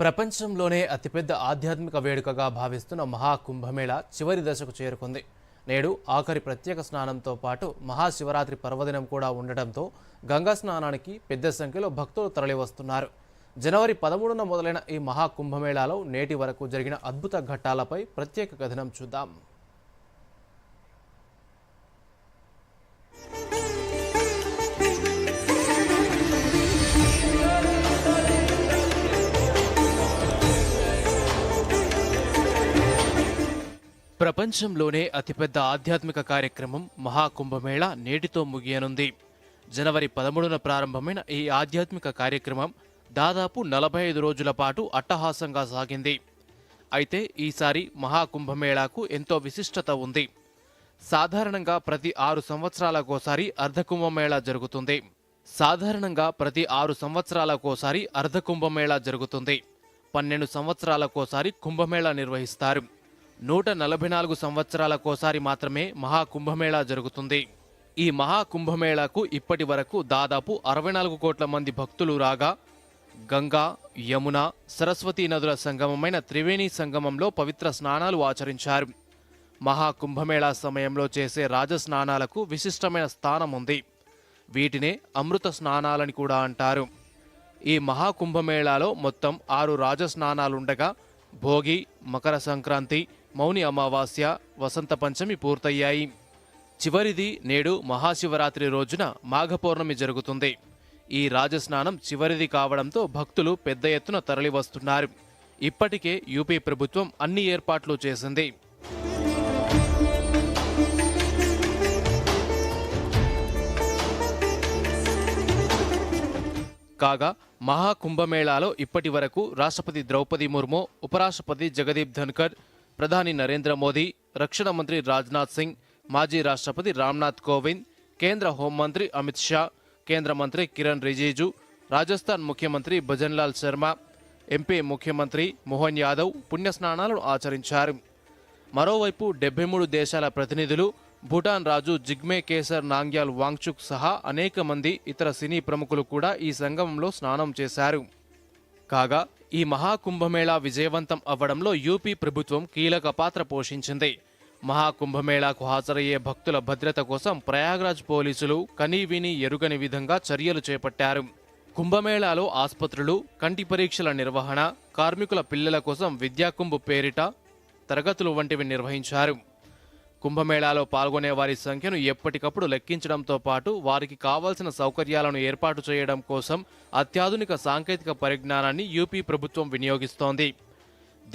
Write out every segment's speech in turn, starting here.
ప్రపంచంలోనే అతిపెద్ద ఆధ్యాత్మిక వేడుకగా భావిస్తున్న మహాకుంభమేళా చివరి దశకు చేరుకుంది. నేడు ఆఖరి ప్రత్యేక స్నానంతో పాటు మహాశివరాత్రి పర్వదినం కూడా ఉండడంతో గంగా స్నానానికి పెద్ద సంఖ్యలో భక్తులు తరలివస్తున్నారు. జనవరి 13న మొదలైన ఈ మహాకుంభమేళాలో నేటి వరకు జరిగిన అద్భుత ఘట్టాలపై ప్రత్యేక కథనం చూద్దాం. ప్రపంచంలోనే అతిపెద్ద ఆధ్యాత్మిక కార్యక్రమం మహాకుంభమేళా నేటితో ముగియనుంది. జనవరి 13న ప్రారంభమైన ఈ ఆధ్యాత్మిక కార్యక్రమం దాదాపు 45 రోజుల పాటు అట్టహాసంగా సాగింది. అయితే ఈసారి మహాకుంభమేళాకు ఎంతో విశిష్టత ఉంది. సాధారణంగా ప్రతి 6 సంవత్సరాలకోసారి అర్ధకుంభమేళా జరుగుతుంది. 12 సంవత్సరాలకోసారి కుంభమేళా నిర్వహిస్తారు. 144 సంవత్సరాలకోసారి మాత్రమే మహాకుంభమేళా జరుగుతుంది. ఈ మహాకుంభమేళాకు ఇప్పటి వరకు దాదాపు 64 కోట్ల మంది భక్తులు రాగా, గంగా, యమున, సరస్వతీ నదుల సంగమమైన త్రివేణి సంగమంలో పవిత్ర స్నానాలు ఆచరించారు. మహాకుంభమేళా సమయంలో చేసే రాజస్నానాలకు విశిష్టమైన స్థానం ఉంది. వీటినే అమృత స్నానాలని కూడా అంటారు. ఈ మహాకుంభమేళాలో మొత్తం 6 రాజస్నానాలుండగా భోగి, మకర సంక్రాంతి, మౌని అమావాస్య, వసంత పంచమి పూర్తయ్యాయి. చివరిది నేడు మహాశివరాత్రి రోజున మాఘ పౌర్ణమి జరుగుతుంది. ఈ రాజస్నానం చివరిది కావడంతో భక్తులు పెద్ద ఎత్తున తరలివస్తున్నారు. ఇప్పటికే యూపీ ప్రభుత్వం అన్ని ఏర్పాట్లు చేసింది. కాగా మహాకుంభమేళాలో ఇప్పటి వరకు రాష్ట్రపతి ద్రౌపది ముర్ము, ఉపరాష్ట్రపతి జగదీప్ ధన్కర్, ప్రధాని నరేంద్ర మోదీ, రక్షణ మంత్రి రాజ్నాథ్ సింగ్, మాజీ రాష్ట్రపతి రామ్నాథ్ కోవింద్, కేంద్ర హోంమంత్రి అమిత్ షా, కేంద్ర మంత్రి కిరణ్ రిజిజు, రాజస్థాన్ ముఖ్యమంత్రి భజన్లాల్ శర్మ, ఎంపీ ముఖ్యమంత్రి మోహన్ యాదవ్ పుణ్యస్నానాలను ఆచరించారు. మరోవైపు 73 దేశాల ప్రతినిధులు, భూటాన్ రాజు జిగ్మే కేసర్ నాంగ్యాల్ వాంగ్చుక్ సహా అనేక మంది ఇతర సినీ ప్రముఖులు కూడా ఈ సంగమంలో స్నానం చేశారు. కాగా ఈ మహాకుంభమేళా విజయవంతం అవ్వడంలో యూపీ ప్రభుత్వం కీలక పాత్ర పోషించింది. మహాకుంభమేళాకు హాజరయ్యే భక్తుల భద్రత కోసం ప్రయాగ్రాజ్ పోలీసులు కనీవిని ఎరుగని విధంగా చర్యలు చేపట్టారు. కుంభమేళాలో ఆసుపత్రులు, కంటి పరీక్షల నిర్వహణ, కార్మికుల పిల్లల కోసం విద్యాకుంభ్ పేరిట తరగతులు వంటివి నిర్వహించారు. కుంభమేళాలో పాల్గొనే వారి సంఖ్యను ఎప్పటికప్పుడు లెక్కించడంతో పాటు వారికి కావాల్సిన సౌకర్యాలను ఏర్పాటు చేయడం కోసం అత్యాధునిక సాంకేతిక పరిజ్ఞానాన్ని యూపీ ప్రభుత్వం వినియోగిస్తోంది.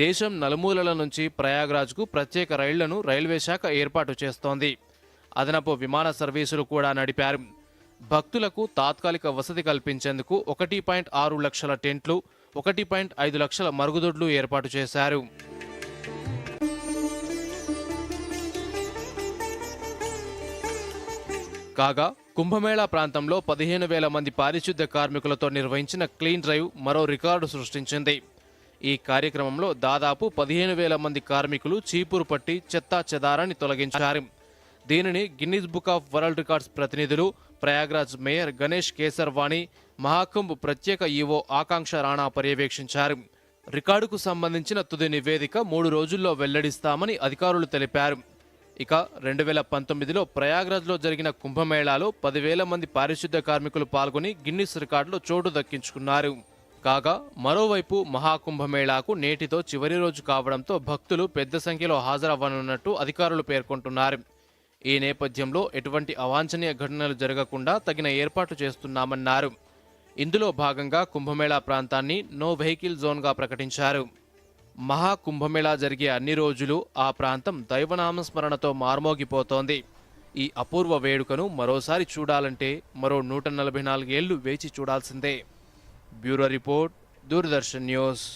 దేశం నలుమూలల నుంచి ప్రయాగ్రాజ్కు ప్రత్యేక రైళ్లను రైల్వే శాఖ ఏర్పాటు చేస్తోంది. అదనపు విమాన సర్వీసులు కూడా నడిపారు. భక్తులకు తాత్కాలిక వసతి కల్పించేందుకు 1.6 లక్షల టెంట్లు, 1.5 లక్షల మరుగుదొడ్లు ఏర్పాటు చేశారు. కాగా కుంభమేళా ప్రాంతంలో 15,000 మంది పారిశుద్ధ్య కార్మికులతో నిర్వహించిన క్లీన్ డ్రైవ్ మరో రికార్డు సృష్టించింది. ఈ కార్యక్రమంలో దాదాపు 15,000 మంది కార్మికులు చీపురు పట్టి చెత్తా చెదారాన్ని తొలగించారు. దీనిని Guinness book of world records ప్రతినిధులు, ప్రయాగ్రాజ్ మేయర్ గణేష్ కేసర్వాణి, మహాకుంభ్ ప్రత్యేక ఈవో ఆకాంక్ష రాణా పర్యవేక్షించారు. రికార్డుకు సంబంధించిన తుది నివేదిక 3 రోజుల్లో వెల్లడిస్తామని అధికారులు తెలిపారు. ఇక 2019లో ప్రయాగ్రాజ్లో జరిగిన కుంభమేళాలో 10,000 మంది పారిశుద్ధ్య కార్మికులు పాల్గొని గిన్నిస్ రికార్డులో చోటు దక్కించుకున్నారు. కాగా మరోవైపు మహాకుంభమేళాకు నేటితో చివరి రోజు కావడంతో భక్తులు పెద్ద సంఖ్యలో హాజరవ్వనున్నట్టు అధికారులు పేర్కొంటున్నారు. ఈ నేపథ్యంలో ఎటువంటి అవాంఛనీయ ఘటనలు జరగకుండా తగిన ఏర్పాట్లు చేస్తున్నామన్నారు. ఇందులో భాగంగా కుంభమేళా ప్రాంతాన్ని నో వెహికల్ జోన్గా ప్రకటించారు. మహాకుంభమేళా జరిగే అన్ని రోజులు ఆ ప్రాంతం దైవనామస్మరణతో మార్మోగిపోతోంది. ఈ అపూర్వ వేడుకను మరోసారి చూడాలంటే మరో 144 ఏళ్లు వేచి చూడాల్సిందే. Bureau report, Doordarshan news.